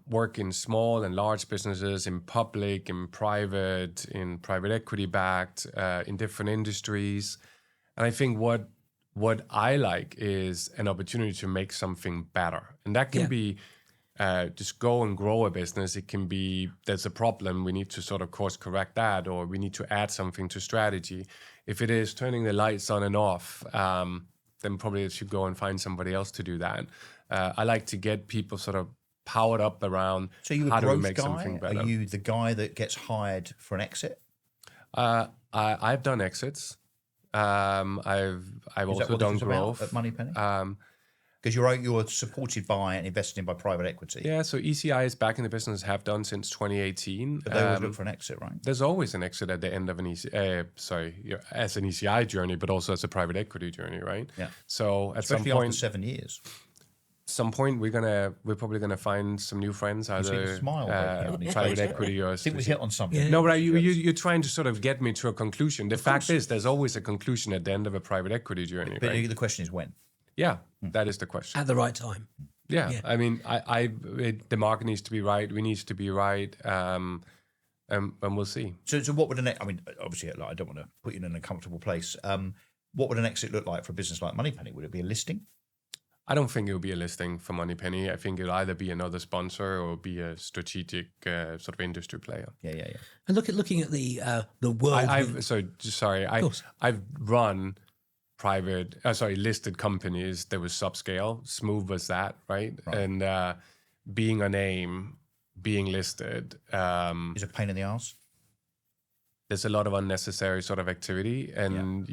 work in small and large businesses, in public, in private equity backed, in different industries. And I think what I like is an opportunity to make something better. And that can be just go and grow a business. It can be there's a problem, we need to sort of course correct that, or we need to add something to strategy. If it is turning the lights on and off, then probably I should go and find somebody else to do that. I like to get people sort of powered up around So you how a do we growth make guy? something better. Are you the guy that gets hired for an exit? I've done exits. I've Is also that what done this is about growth. at Moneypenny? Because you're supported by and invested in by private equity. Yeah, so ECI is back in the business, have done since 2018. But they always look for an exit, right? There's always an exit at the end of an as an ECI journey, but also as a private equity journey, right? Yeah. So at Especially some after point, 7 years. we're probably gonna find some new friends, see the either smile breaking on his private face. equity or I think we hit on something. Yeah. No, but you're trying to sort of get me to a conclusion. The fact is, there's always a conclusion at the end of a private equity journey, But right? the question is when. Yeah, that is the question. At the right time. Yeah, I mean, the market needs to be right. We need to be right, and we'll see. So what would I mean, obviously, like, I don't want to put you in an uncomfortable place. What would an exit look like for a business like Moneypenny? Would it be a listing? I don't think it will be a listing for Moneypenny. I think it'll either be another sponsor or be a strategic sort of industry player. Yeah. And looking at the world. I've run listed companies that was subscale. Smooth as that, right? And being a name, being listed, Is it a pain in the arse? there's a lot of unnecessary sort of activity, and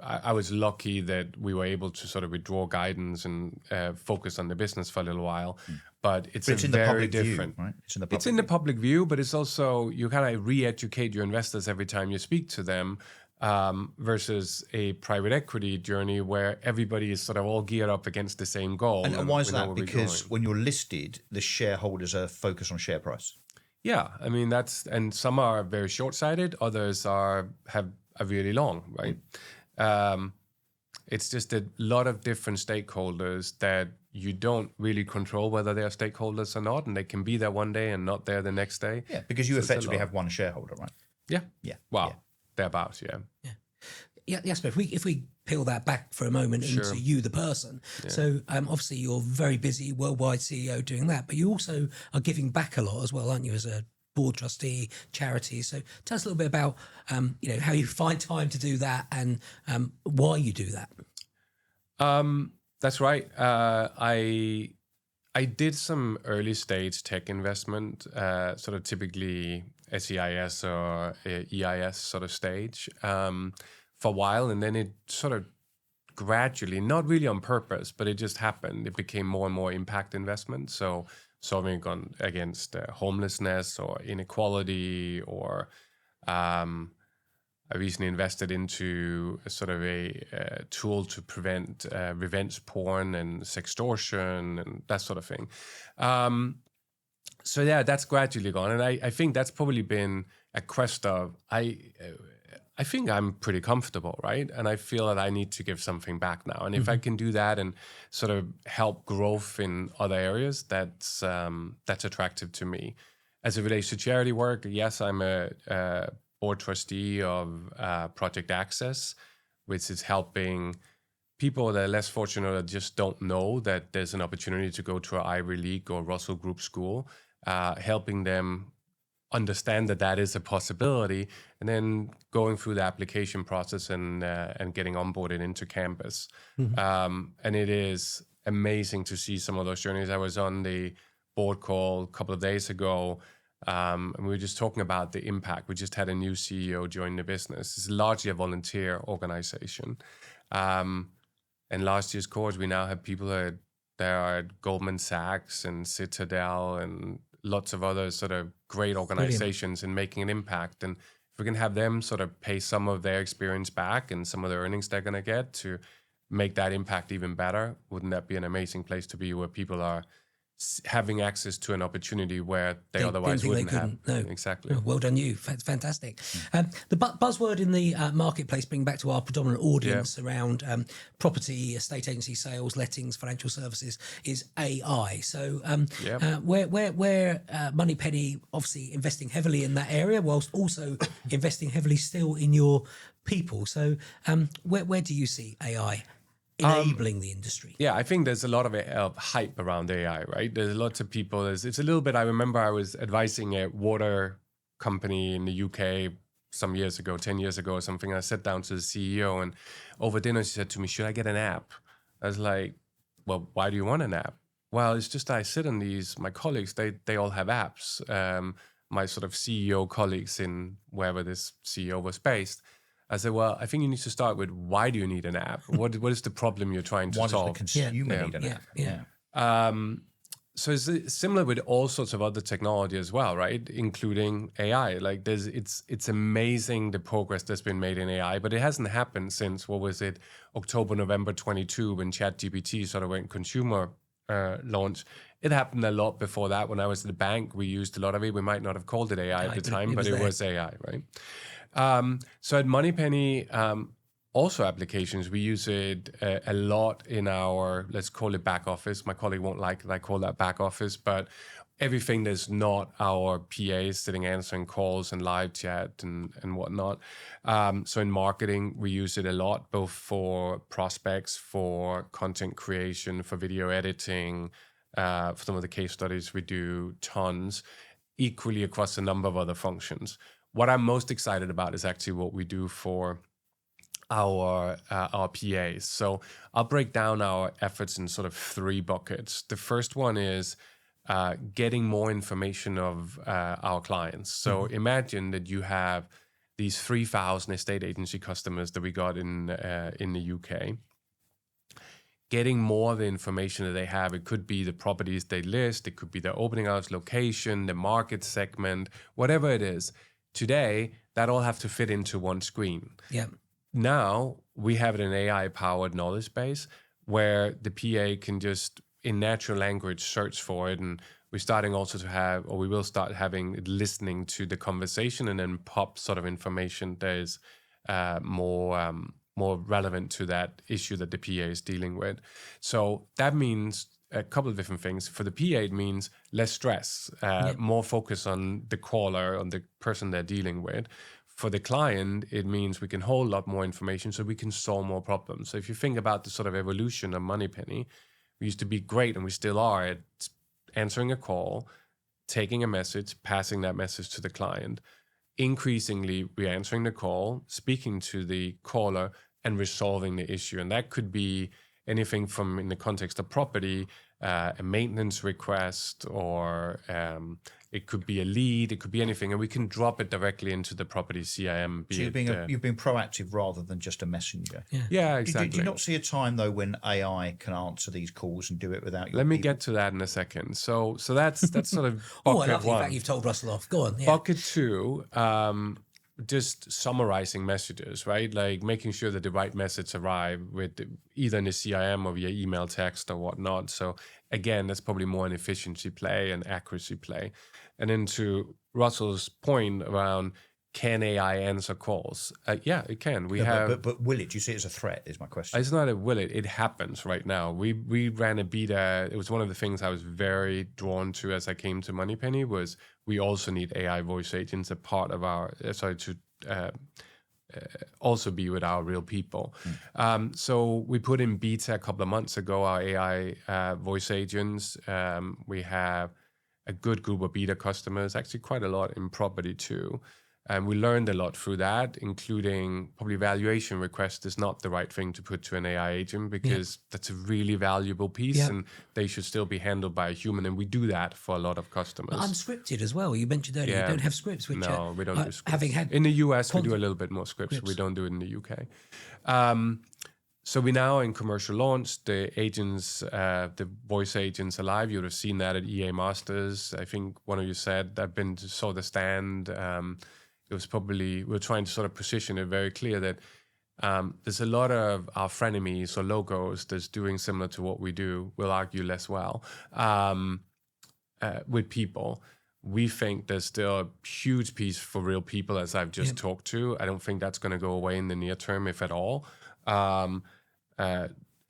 I was lucky that we were able to sort of withdraw guidance and focus on the business for a little while. But it's in the very public different. view, right? It's in the public view, but it's also you kind of re-educate your investors every time you speak to them, versus a private equity journey where everybody is sort of all geared up against the same goal. And why is we know that? where we're Because going. when you're listed, the shareholders are focused on share price. Yeah, I mean and some are very short-sighted, others are really long, right? It's just a lot of different stakeholders that you don't really control whether they are stakeholders or not, and they can be there one day and not there the next day. Yeah, because you So it's a effectively lot. have one shareholder, right? Yeah. Yeah. Wow. Yeah. Thereabouts, yeah. Yeah, Jesper, if we peel that back for a moment into you, the person. So obviously you're very busy, worldwide CEO doing that, but you also are giving back a lot as well, aren't you, as a board trustee, charity. So tell us a little bit about how you find time to do that and why you do that. That's right. I did some early stage tech investment, sort of typically SEIS or EIS sort of stage, for a while, and then it sort of gradually, not really on purpose, but it just happened. It became more and more impact investment. So solving against homelessness or inequality, or I recently invested into a sort of a tool to prevent revenge porn and sextortion and that sort of thing. So yeah, that's gradually gone, and I think that's probably been a quest of I I think I'm pretty comfortable, right? And I feel that I need to give something back now. And if I can do that and sort of help growth in other areas, that's attractive to me. As it relates to charity work, yes, I'm a board trustee of Project Access, which is helping people that are less fortunate that just don't know that there's an opportunity to go to an Ivy League or Russell Group school, helping them understand that that is a possibility, and then going through the application process and getting onboarded into campus. And it is amazing to see some of those journeys. I was on the board call a couple of days ago, and we were just talking about the impact. We just had a new CEO join the business. It's largely a volunteer organization. And last year's cohort, we now have people that are at Goldman Sachs and Citadel and lots of other sort of great organizations and making an impact. And if we can have them sort of pay some of their experience back and some of the earnings they're going to get to make that impact even better, wouldn't that be an amazing place to be, where people are having access to an opportunity where they otherwise wouldn't have? No. Exactly. Oh, well done, you. Fantastic. The buzzword in the marketplace, bring back to our predominant audience around property, estate agency sales, lettings, financial services, is AI. So where Moneypenny obviously investing heavily in that area, whilst also investing heavily still in your people. So where do you see AI enabling the industry? Yeah, I think there's a lot of hype around AI, right? There's lots of people. It's a little bit, I remember I was advising a water company in the UK some years ago, 10 years ago or something. I sat down to the CEO, and over dinner she said to me, should I get an app? I was like, well, why do you want an app? Well, it's just I sit on these, my colleagues, they all have apps. My sort of CEO colleagues in wherever this CEO was based. I said, well, I think you need to start with, why do you need an app? What is the problem you're trying to solve? Why does the consumer need an app? So it's similar with all sorts of other technology as well, right? Including AI. Like it's amazing the progress that's been made in AI, but it hasn't happened since, what was it, October, November 22, when ChatGPT sort of went consumer launch. It happened a lot before that. When I was at the bank, we used a lot of it. We might not have called it AI at the time, but it was AI, right? So at Moneypenny, also applications, we use it a lot in our, let's call it back office. My colleague won't like that I call that back office, but everything that's not our PAs sitting answering calls and live chat and whatnot. So in marketing, we use it a lot, both for prospects, for content creation, for video editing, for some of the case studies we do, tons, equally across a number of other functions. What I'm most excited about is actually what we do for our PAs. So I'll break down our efforts in sort of 3 buckets. The first one is getting more information of our clients. So imagine that you have these 3,000 estate agency customers that we got in the UK. Getting more of the information that they have. It could be the properties they list, it could be their opening hours location, the market segment, whatever it is. Today, that all have to fit into one screen. Yeah. Now, we have an AI-powered knowledge base where the PA can just, in natural language, search for it. And we're starting also to have, or we will start having, listening to the conversation and then pop sort of information that is more relevant to that issue that the PA is dealing with. So that means a couple of different things. For the PA, it means less stress, more focus on the caller, on the person they're dealing with. For the client, it means we can hold a lot more information so we can solve more problems. So if you think about the sort of evolution of Moneypenny, we used to be great, and we still are, at answering a call, taking a message, passing that message to the client. Increasingly, we're answering the call, speaking to the caller, and resolving the issue. And that could be anything from, in the context of property, a maintenance request, or it could be a lead, it could be anything, and we can drop it directly into the property CIM. So you've been proactive rather than just a messenger. Yeah, exactly. Do you not see a time though when AI can answer these calls and do it without you? Let me get to that in a second. So that's sort of bucket I love the one. fact you've told Russell off. Go on. Yeah. Bucket 2, just summarizing messages, right? Like making sure that the right message arrive with either in the CIM or via email, text, or whatnot. So again, that's probably more an efficiency play and accuracy play. And then to Russell's point around can AI answer calls? Yeah, it can. We No, have. but will it? Do you see it as a threat? Is my question. It's not a will it. It happens right now. We ran a beta. It was one of the things I was very drawn to as I came to Moneypenny. Was we also need AI voice agents a part of our to also be with our real people. So we put in beta a couple of months ago our AI voice agents. We have a good group of beta customers, actually quite a lot in property too. And we learned a lot through that, including probably valuation request is not the right thing to put to an AI agent because that's a really valuable piece and they should still be handled by a human. And we do that for a lot of customers. But unscripted as well. You mentioned earlier you don't have scripts, which no, we don't do scripts. Having had in the US, we do a little bit more scripts. We don't do it in the UK. So we now in commercial launch, the agents, the voice agents are live. You would have seen that at EA Masters. I think one of you said I've been to saw the stand. It was probably, we're trying to sort of position it very clear that there's a lot of our frenemies or logos that's doing similar to what we do, will argue less well, with people. We think there's still a huge piece for real people, as I've just talked to. I don't think that's going to go away in the near term, if at all.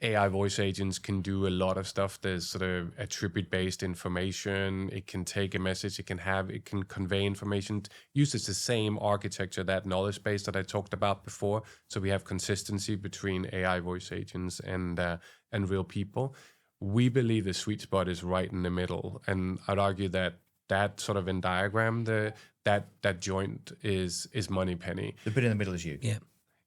AI voice agents can do a lot of stuff. There's sort of attribute-based information. It can take a message. It can convey information. Uses the same architecture, that knowledge base that I talked about before. So we have consistency between AI voice agents and real people. We believe the sweet spot is right in the middle, and I'd argue that sort of Venn diagram, that joint is Moneypenny. The bit in the middle is you.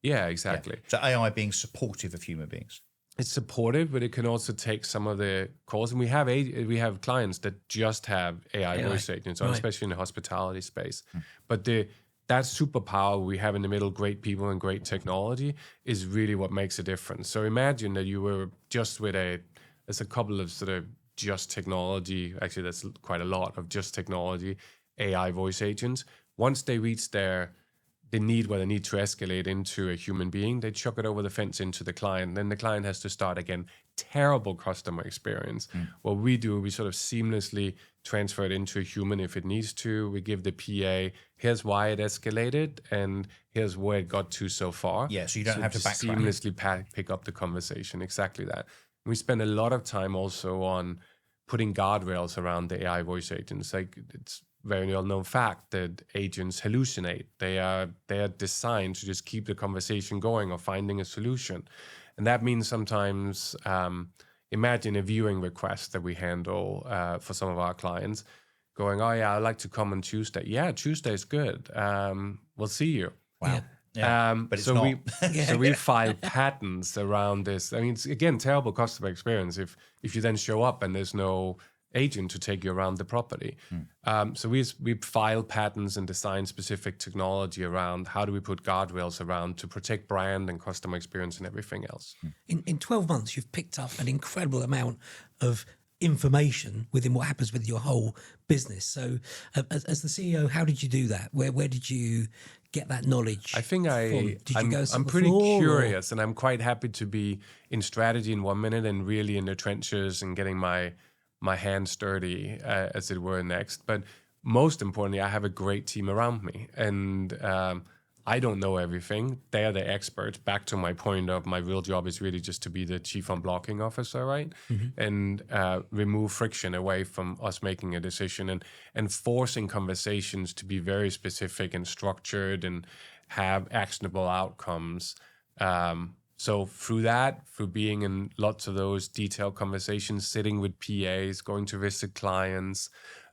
Yeah, exactly. So AI being supportive of human beings. It's supportive, but it can also take some of the calls. And we have clients that just have AI voice agents, especially in the hospitality space. But that superpower we have in the middle, great people and great technology, is really what makes a difference. So imagine that you were just with there's a couple of sort of just technology, actually that's quite a lot of just technology, AI voice agents. Once they reach the need where they need to escalate into a human being, they chuck it over the fence into the client. Then the client has to start again. Terrible customer experience. What we do, we sort of seamlessly transfer it into a human if it needs to. We give the PA, here's why it escalated, and here's where it got to so far. Yeah, so you don't have to backtrack. Seamlessly pick up the conversation. Exactly that. We spend a lot of time also on putting guardrails around the AI voice agents. Like, it's very well-known fact that agents hallucinate. They are designed to just keep the conversation going or finding a solution. And that means sometimes, imagine a viewing request that we handle for some of our clients, going, oh yeah, I'd like to come on Tuesday. Yeah, Tuesday is good. We'll see you. Wow. Yeah, but it's not. So we file patents around this. I mean, it's, again, terrible customer experience if you then show up and there's no agent to take you around the property. So we file patents and design specific technology around how do we put guardrails around to protect brand and customer experience and everything else. In 12 months, you've picked up an incredible amount of information within what happens with your whole business. So as the CEO, how did you do that? Where did you get that knowledge? I think I'm pretty curious, and I'm quite happy to be in strategy in 1 minute and really in the trenches and getting my hands dirty, as it were, next. But most importantly, I have a great team around me, and I don't know everything. They're the experts. Back to my point of my real job is really just to be the chief unblocking officer, right? And remove friction away from us making a decision and forcing conversations to be very specific and structured and have actionable outcomes. So through being in lots of those detailed conversations, sitting with PAs, going to visit clients,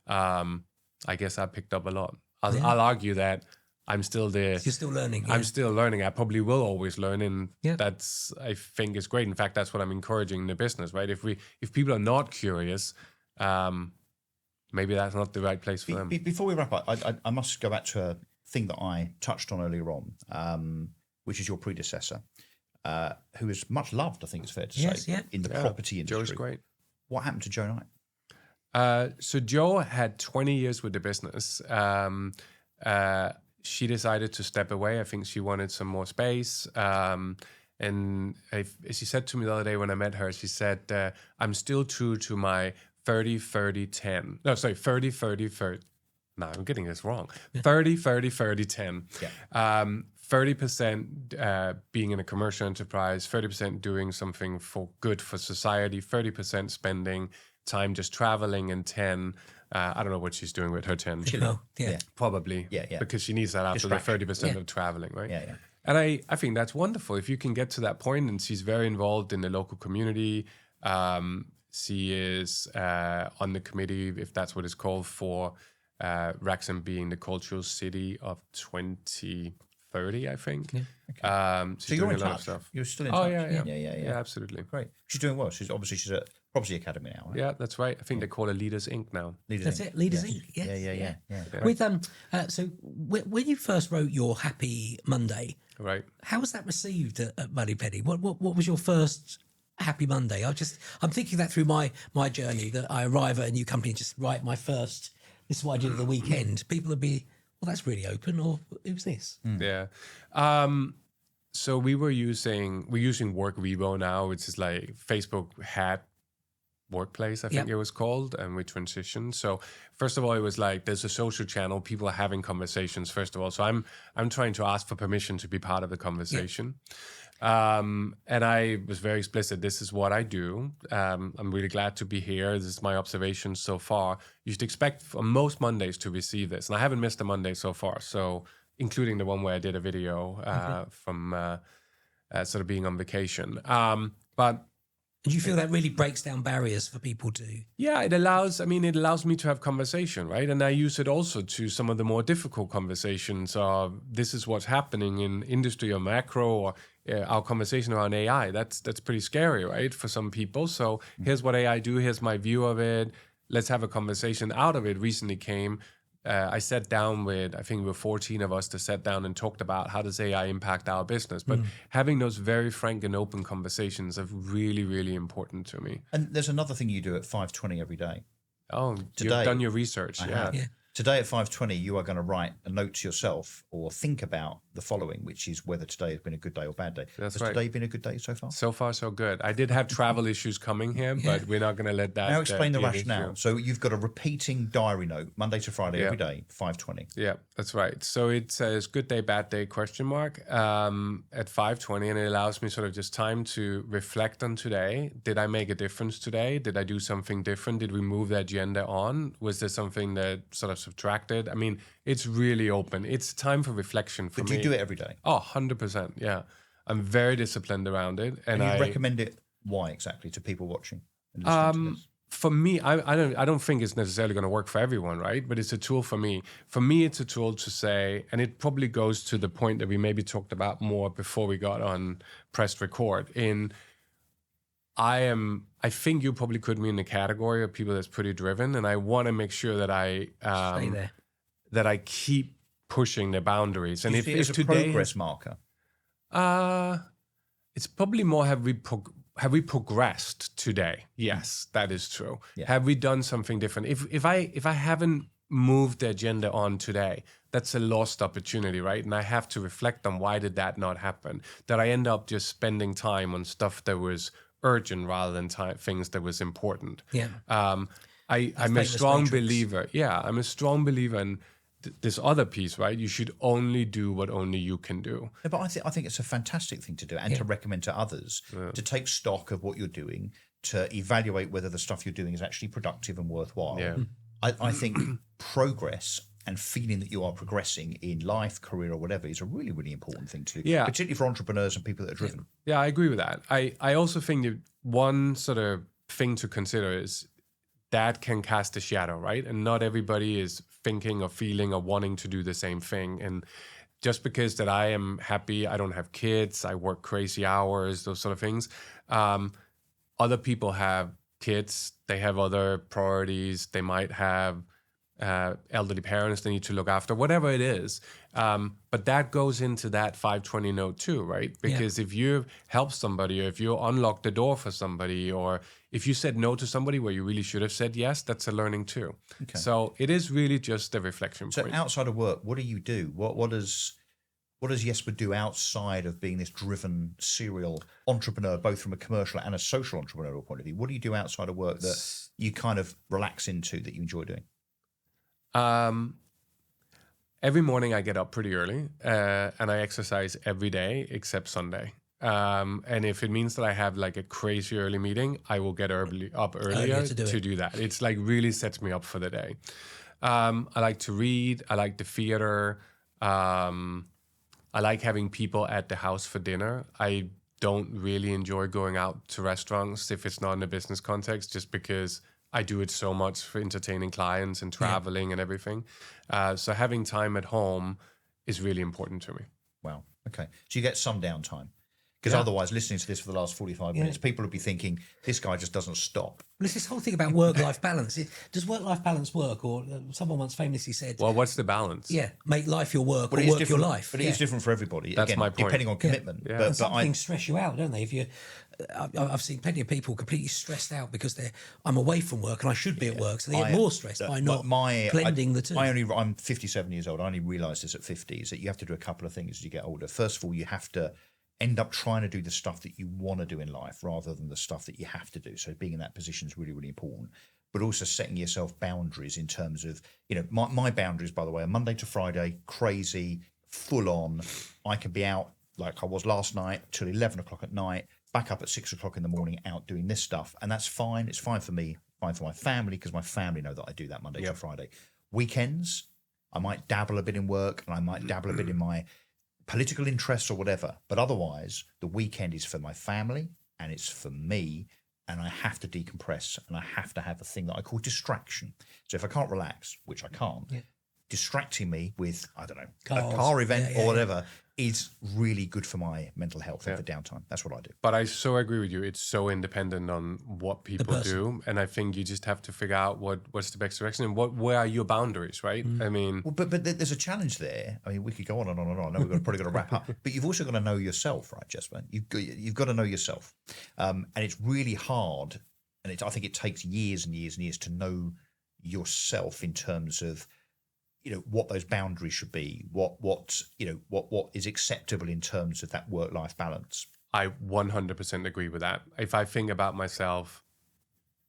I guess I picked up a lot. I'll argue that I'm still there. You're still learning. I'm still learning. I probably will always learn, and that's, I think, is great. In fact, that's what I'm encouraging in the business, right? If people are not curious, maybe that's not the right place for them. Before we wrap up, I must go back to a thing that I touched on earlier on, which is your predecessor, who is much loved, I think it's fair to say, in the property industry. Joe's great. What happened to Joe Knight? So Joe had 20 years with the business. She decided to step away. I think she wanted some more space. And she said to me the other day when I met her, she said, I'm still true to my 30, 30, 10. No, sorry, 30, 30, 30. No, I'm getting this wrong. 30, 30, 30, 10. Yeah. 30% being in a commercial enterprise, 30% doing something for good for society, 30% spending time just traveling, and 10, I don't know what she's doing with her 10. Oh, yeah. Yeah. Probably. Yeah, yeah. Because she needs that after the 30% of traveling, right? Yeah, yeah. And I think that's wonderful. If you can get to that point, and she's very involved in the local community. She is on the committee, if that's what it's called, for Wrexham being the cultural city of 2030, I think. Yeah. She's So you're doing in a lot touch. of stuff. You're still in Oh, touch. yeah. Yeah, Absolutely. Great. She's doing well. She's at Property Academy now. Right? Yeah, that's right. I think they call it Leaders Inc. now. Leaders That's Inc. it, Leaders Yes. Inc. Yes. Yeah. With so when you first wrote your Happy Monday, Right. how was that received at Moneypenny? What was your first Happy Monday? I'm thinking that through my journey, that I arrive at a new company and just write my first. This is what I did at the weekend. People would be, well, that's really open, or who's this? Yeah. So we're using Workvivo now, which is like Facebook had Workplace, I think it was called, and we transitioned. So first of all, it was like there's a social channel, people are having conversations. First of all, so I'm trying to ask for permission to be part of the conversation. And I was very explicit. This is what I do. I'm really glad to be here. This is my observation so far. You should expect on most Mondays to receive this, and I haven't missed a Monday so far. So including the one where I did a video from sort of being on vacation. But And you feel that really breaks down barriers for people to? yeah, it allows me to have conversation, right? And I use it also to some of the more difficult conversations of this is what's happening in industry or macro, or our conversation around AI. That's pretty scary, right? For some people. So here's what AI do. Here's my view of it. Let's have a conversation. Out of it recently came, I sat down with, I think we were 14 of us that sat down and talked about how does AI impact our business. But having those very frank and open conversations are really, really important to me. And there's another thing you do at 5:20 every day. Oh, Today, you've done your research. I Yeah. have. Today at 5:20, you are going to write a note to yourself or think about the following, which is whether today has been a good day or bad day. That's Has right. today been a good day so far? So far, so good. I did have travel issues coming here, but we're not going to let that. Now explain the be an rationale. issue. So you've got a repeating diary note Monday to Friday Yeah. every day, 5:20. Yeah, that's right. So it says good day, bad day, question mark, at 5:20, and it allows me sort of just time to reflect on today. Did I make a difference today? Did I do something different? Did we move the agenda on? Was there something that sort of subtracted? I mean, it's really open. It's time for reflection for But me. do you do it every day? Oh, 100%. Yeah. I'm very disciplined around it. And And you I recommend it, why exactly, to people watching and listening to this? for me, I don't think it's necessarily going to work for everyone, right? But it's a tool for me. For me, it's a tool to say, and it probably goes to the point that we maybe talked about more before we got on pressed record. I think you probably put me in the category of people that's pretty driven, and I want to make sure that I Stay there. that I keep pushing the boundaries. And Do you if, see it as if a today progress marker? it's probably more have we progressed today? Yes, that is true. Yeah. Have we done something different? If I haven't moved the agenda on today, that's a lost opportunity, right? And I have to reflect on why did that not happen? That I end up just spending time on stuff that was urgent rather than things that was important. Yeah. I'm a famous strong matrix. believer. Yeah, I'm a strong believer in this other piece, right? You should only do what only you can do. No, but I think it's a fantastic thing to do and to recommend to others, to take stock of what you're doing, to evaluate whether the stuff you're doing is actually productive and worthwhile. Yeah. I think progress and feeling that you are progressing in life, career, or whatever is a really, really important thing to do, Yeah. particularly for entrepreneurs and people that are driven. Yeah, I agree with that. I also think that one sort of thing to consider is that can cast a shadow, right? And not everybody is thinking or feeling or wanting to do the same thing. And just because that I am happy, I don't have kids, I work crazy hours, those sort of things. Other people have kids, they have other priorities, they might have elderly parents they need to look after, whatever it is. But that goes into that 520 note too, right? Because if you help somebody, or if you unlock the door for somebody, or if you said no to somebody where you really should have said yes, that's a learning too. Okay. So it is really just a reflection So point. outside of work, what do you do? What does Jesper do outside of being this driven serial entrepreneur, both from a commercial and a social entrepreneurial point of view? What do you do outside of work that you kind of relax into, that you enjoy doing? Every morning I get up pretty early and I exercise every day except Sunday. And if it means that I have like a crazy early meeting, I will get up earlier to do that. It's like really sets me up for the day. I like to read. I like the theater. I like having people at the house for dinner. I don't really enjoy going out to restaurants if it's not in a business context, just because I do it so much for entertaining clients and traveling and everything. So having time at home is really important to me. Wow. Okay. So you get some downtime. Because otherwise, listening to this for the last 45 minutes, people would be thinking, this guy just doesn't stop. Well, it's this whole thing about work-life balance. Does work-life balance work? Or someone once famously said... Well, what's the balance? Yeah, make life your work or work your life. But it is different for everybody. That's Again, my point. Depending on commitment. Yeah. But some things stress you out, don't they? If you, I've seen plenty of people completely stressed out because I'm away from work and I should be at work, so they get more stressed by not blending the two. I'm 57 years old. I only realised this at 50, is that you have to do a couple of things as you get older. First of all, you have to end up trying to do the stuff that you want to do in life rather than the stuff that you have to do. So being in that position is really, really important. But also setting yourself boundaries in terms of, my boundaries, by the way, are Monday to Friday, crazy, full on. I can be out like I was last night till 11 o'clock at night, back up at 6 o'clock in the morning out doing this stuff. And that's fine. It's fine for me, fine for my family, because my family know that I do that Monday to Friday. Weekends, I might dabble a bit in work and I might dabble a bit in my political interests or whatever, but otherwise the weekend is for my family and it's for me, and I have to decompress and I have to have a thing that I call distraction. So if I can't relax, which I can't, distracting me with, I don't know, a car event or whatever is really good for my mental health and for downtime. That's what I do. But I so agree with you. It's so independent on what people do. And I think you just have to figure out what's the best direction and where are your boundaries, right? I mean... Well, but there's a challenge there. I mean, we could go on and on and on. I know we've probably got to wrap up. But you've also got to know yourself, right, Jesper? You've got to know yourself. And it's really hard. And I think it takes years and years and years to know yourself in terms of what those boundaries should be, what is acceptable in terms of that work-life balance. I 100% agree with that. If I think about myself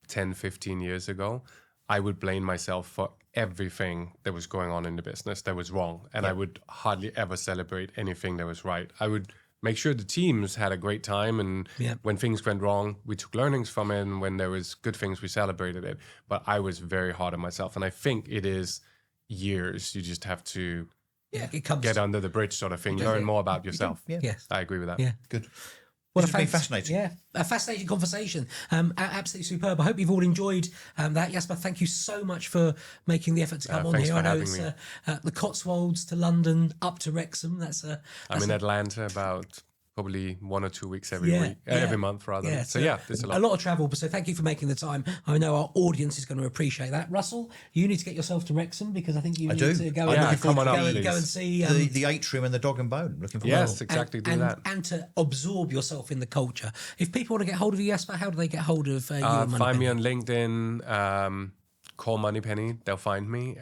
10, 15 years ago, I would blame myself for everything that was going on in the business that was wrong. And I would hardly ever celebrate anything that was right. I would make sure the teams had a great time. And when things went wrong, we took learnings from it. And when there was good things, we celebrated it. But I was very hard on myself. And I think it is years. You just have to get under the bridge sort of thing, learn more about yourself. Yes. I agree with that. Yeah. Good. Well, it's been fascinating. Yeah, a fascinating conversation. Absolutely superb. I hope you've all enjoyed that. Jesper, thank you so much for making the effort to come on here. I know it's the Cotswolds to London, up to Wrexham. I'm in Atlanta about probably 1 or 2 weeks every week, every month rather. Yeah, so there's a lot of travel. So thank you for making the time. I know our audience is going to appreciate that. Russell, you need to get yourself to Wrexham because I think you need to go and see the atrium and the Dog and Bone. Looking for exactly. And to absorb yourself in the culture. If people want to get hold of you, Jesper, how do they get hold of you? Find me on LinkedIn. Call Moneypenny. They'll find me.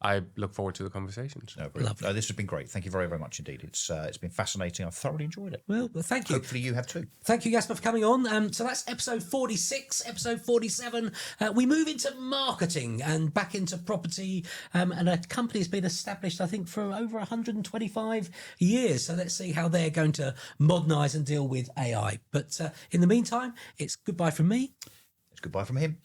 I look forward to the conversations. No, this has been great. Thank you very, very much indeed. It's been fascinating. I've thoroughly enjoyed it. Well, thank you. Hopefully you have too. Thank you, Jesper, for coming on. So that's episode 46, episode 47. We move into marketing and back into property. And a company has been established, I think, for over 125 years. So let's see how they're going to modernise and deal with AI. But in the meantime, it's goodbye from me. It's goodbye from him.